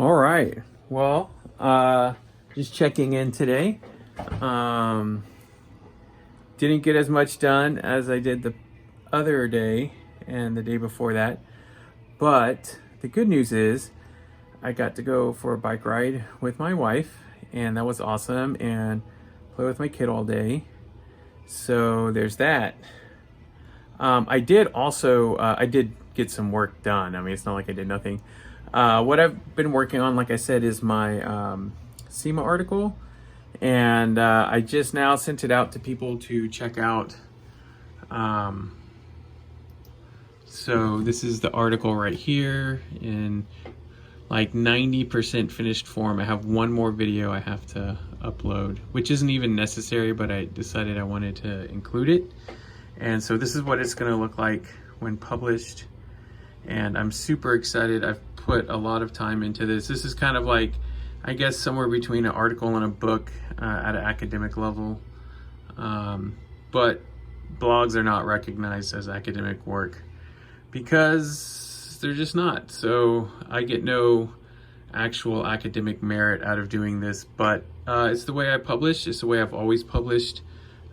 All right. Well, just checking in today. Um, didn't get as much done as I did the other day and the day before that. But the good news is I got to go for a bike ride with my wife, and that was awesome, and play with my kid all day. So there's that. I did get some work done. I mean, it's not like I did nothing. What I've been working on, like I said, is my SEMA article. And I just now sent it out to people to check out. So this is the article right here in like 90% finished form. I have one more video I have to upload, which isn't even necessary, but I decided I wanted to include it. And so this is what it's going to look like when published. And I'm super excited. I've put a lot of time into this. This is kind of like, I guess, somewhere between an article and a book at an academic level. But blogs are not recognized as academic work because they're just not. So I get no actual academic merit out of doing this, but it's the way I publish. It's the way I've always published.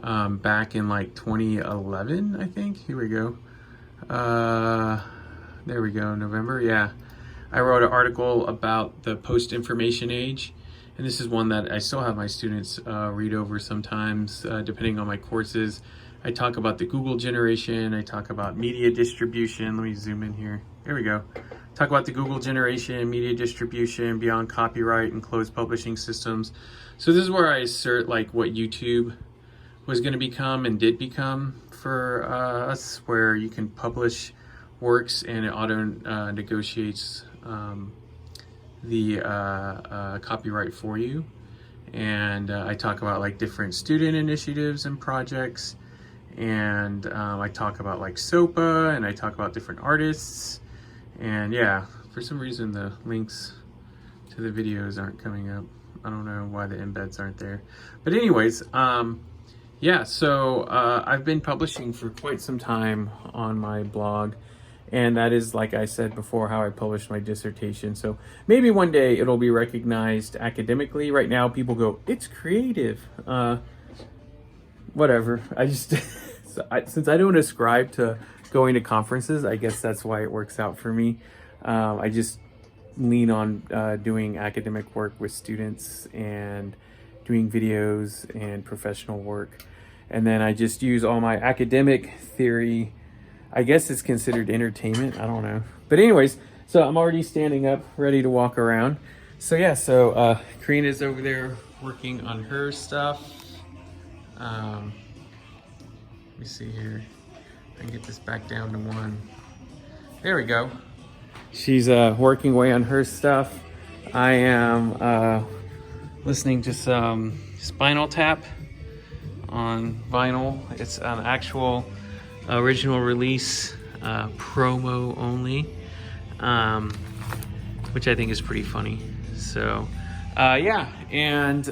Back in like 2011, I think. Here we go. There we go, November. Yeah, I wrote an article about the post-information age, and this is one that I still have my students read over sometimes, depending on my courses. I talk about the Google generation. I talk about media distribution. Let me zoom in here. There we go. Talk about the Google generation, media distribution, beyond copyright and closed publishing systems. So this is where I assert like what YouTube was going to become and did become for us, where you can publish works and it auto negotiates the copyright for you. And I talk about like different student initiatives and projects, and I talk about like SOPA, and I talk about different artists. And yeah, for some reason the links to the videos aren't coming up. I don't know why the embeds aren't there, but anyways, yeah, so I've been publishing for quite some time on my blog, and that is, like I said before, how I published my dissertation. So maybe one day it'll be recognized academically. Right now people go, it's creative. Whatever. I just, since I don't ascribe to going to conferences, I guess that's why it works out for me. I just lean on doing academic work with students and doing videos and professional work. And then I just use all my academic theory. I guess it's considered entertainment. I don't know. But anyways, so I'm already standing up, ready to walk around. So yeah, so Kareem is over there working on her stuff. Let me see here. I can get this back down to 1. There we go. She's working away on her stuff. I am listening to some Spinal Tap on vinyl. It's an actual original release, promo only, which I think is pretty funny. So yeah, and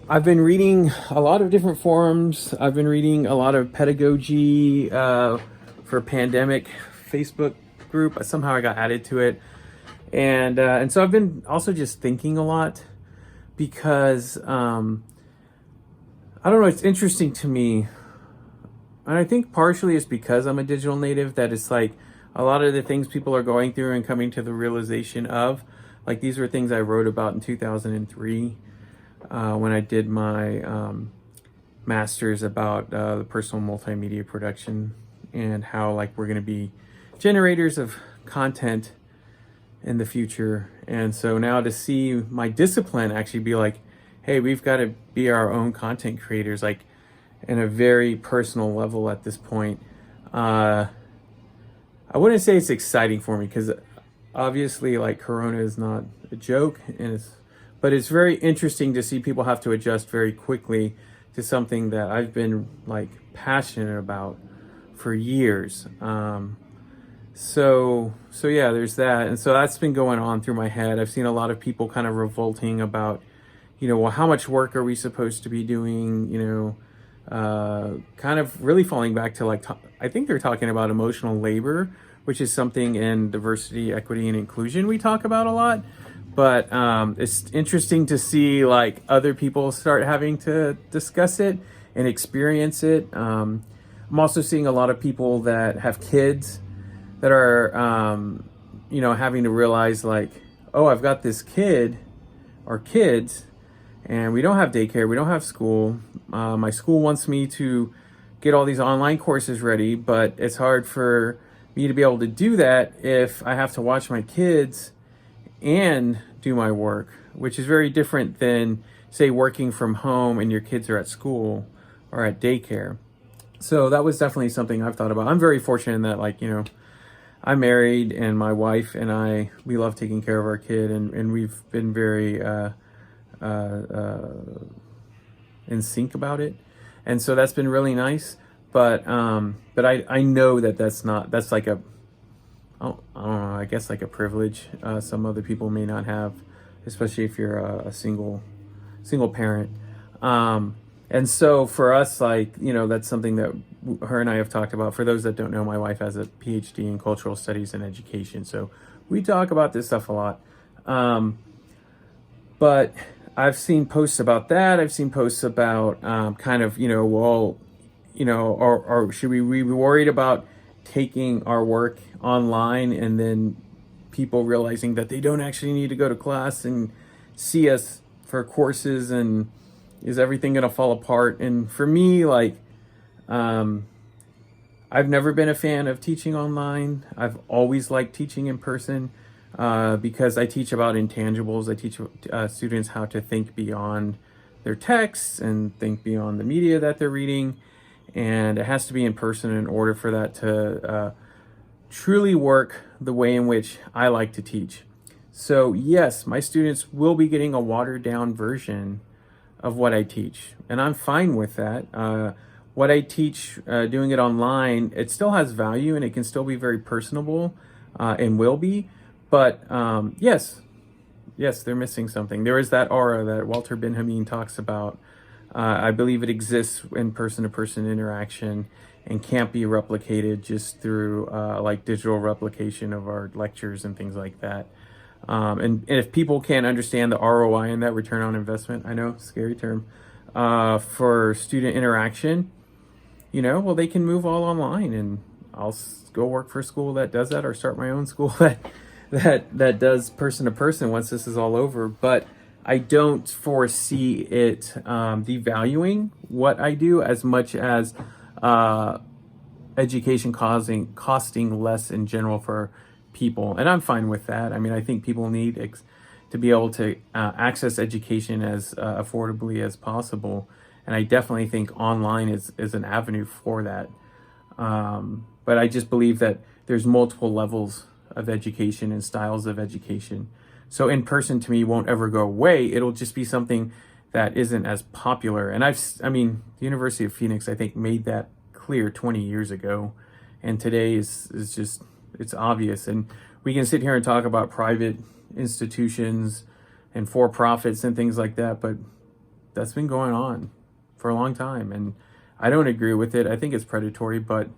I've been reading a lot of different forums. I've been reading a lot of pedagogy for pandemic Facebook group. Somehow I got added to it. And so I've been also just thinking a lot because, I don't know, it's interesting to me. And I think partially it's because I'm a digital native, that it's like a lot of the things people are going through and coming to the realization of, like these were things I wrote about in 2003 when I did my master's about the personal multimedia production and how like we're going to be generators of content in the future. And so now to see my discipline actually be like, hey, we've got to be our own content creators, like in a very personal level at this point. I wouldn't say it's exciting for me because obviously like Corona is not a joke, but it's very interesting to see people have to adjust very quickly to something that I've been like passionate about for years. So yeah, there's that. And so that's been going on through my head. I've seen a lot of people kind of revolting about, well, how much work are we supposed to be doing? Kind of really falling back to like, I think they're talking about emotional labor which is something in diversity, equity, and inclusion we talk about a lot. But it's interesting to see like other people start having to discuss it and experience it. I'm also seeing a lot of people that have kids that are, having to realize like, oh, I've got this kid or kids, and we don't have daycare, we don't have school. My school wants me to get all these online courses ready, but it's hard for me to be able to do that if I have to watch my kids and do my work, which is very different than, say, working from home and your kids are at school or at daycare. So that was definitely something I've thought about. I'm very fortunate in that, like, I'm married, and my wife and I, we love taking care of our kid, and we've been very in sync about it. And so that's been really nice. But I know that's like a, I don't know, I guess like a privilege some other people may not have, especially if you're a single parent. And so for us, like, that's something that her and I have talked about. For those that don't know, my wife has a PhD in cultural studies and education. So we talk about this stuff a lot. But I've seen posts about that. I've seen posts about kind of, or should we be worried about taking our work online and then people realizing that they don't actually need to go to class and see us for courses, and is everything going to fall apart? And for me, like, I've never been a fan of teaching online. I've always liked teaching in person because I teach about intangibles. I teach students how to think beyond their texts and think beyond the media that they're reading. And it has to be in person in order for that to truly work the way in which I like to teach. So yes, my students will be getting a watered down version of what I teach, and I'm fine with that. What I teach, doing it online, it still has value and it can still be very personable, and will be. But yes, they're missing something. There is that aura that Walter Benjamin talks about. I believe it exists in person-to-person interaction and can't be replicated just through like digital replication of our lectures and things like that. And if people can't understand the ROI and that return on investment, I know, scary term, for student interaction, well, they can move all online, and I'll go work for a school that does that, or start my own school that does person to person once this is all over. But I don't foresee it devaluing what I do as much as education costing less in general for people, and I'm fine with that. I mean, I think people need to be able to access education as affordably as possible, and I definitely think online is an avenue for that. But I just believe that there's multiple levels of education and styles of education. So in person to me won't ever go away. It'll just be something that isn't as popular. And the University of Phoenix, I think, made that clear 20 years ago, and today is just, it's obvious. And we can sit here and talk about private institutions and for-profits and things like that, but that's been going on for a long time, and I don't agree with it. I think it's predatory, but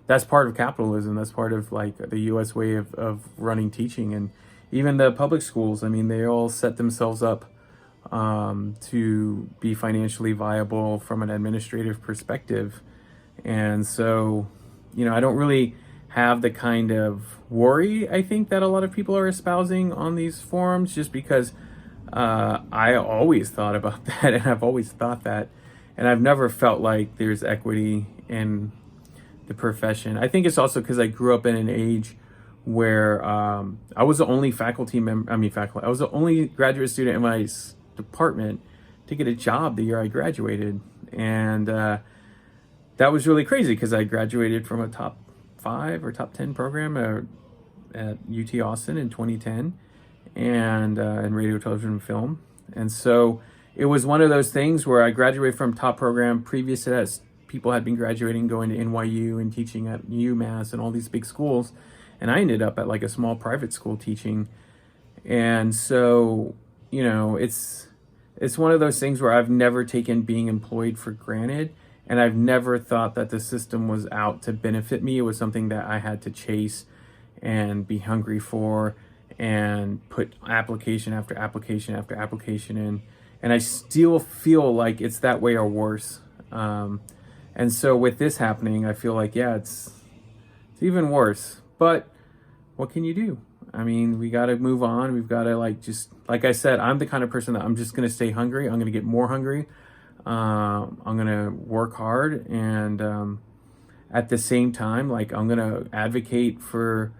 that's part of capitalism. That's part of like the US way of running teaching. And even the public schools, I mean, they all set themselves up to be financially viable from an administrative perspective. And so, I don't really have the kind of worry, I think, that a lot of people are espousing on these forums, just because I always thought about that, and I've always thought that, and I've never felt like there's equity in the profession. I think it's also because I grew up in an age where I was the only I was the only graduate student in my department to get a job the year I graduated. And that was really crazy because I graduated from a top 5 or top 10 program at UT Austin in 2010, and in radio, television, and film. And so it was one of those things where I graduated from top program. Previous to that, people had been graduating, going to NYU and teaching at UMass and all these big schools. And I ended up at like a small private school teaching. And so, it's one of those things where I've never taken being employed for granted. And I've never thought that the system was out to benefit me. It was something that I had to chase and be hungry for and put application after application after application in. And I still feel like it's that way or worse. And so with this happening, I feel like, yeah, it's even worse. But what can you do? I mean, we got to move on. We've got to just like I said, I'm the kind of person that I'm just going to stay hungry. I'm going to get more hungry. I'm going to work hard. And at the same time, I'm going to advocate for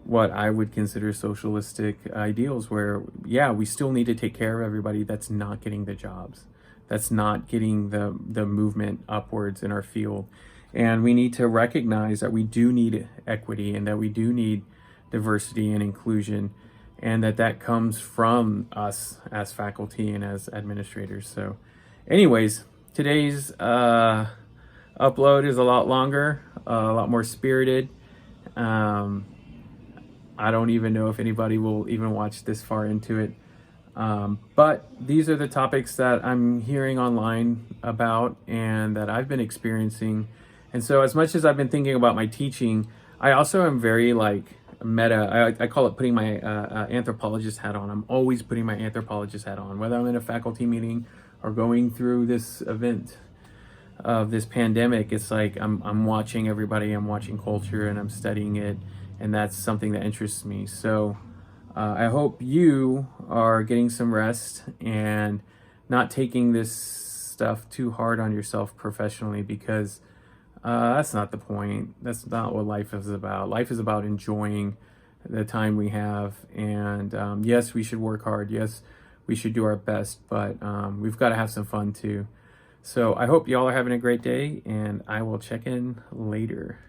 what I would consider socialistic ideals where, yeah, we still need to take care of everybody that's not getting the jobs, that's not getting the movement upwards in our field. And we need to recognize that we do need equity and that we do need diversity and inclusion, and that comes from us as faculty and as administrators. So anyways, today's upload is a lot longer, a lot more spirited. I don't even know if anybody will even watch this far into it. But these are the topics that I'm hearing online about and that I've been experiencing. And so as much as I've been thinking about my teaching, I also am very meta. I call it putting my anthropologist hat on. I'm always putting my anthropologist hat on, whether I'm in a faculty meeting or going through this event of this pandemic. It's like I'm watching everybody, I'm watching culture, and I'm studying it. And that's something that interests me. So I hope you are getting some rest and not taking this stuff too hard on yourself professionally, because that's not the point. That's not what life is about. Life is about enjoying the time we have. And yes, we should work hard. Yes, we should do our best, but we've got to have some fun too. So I hope y'all are having a great day, and I will check in later.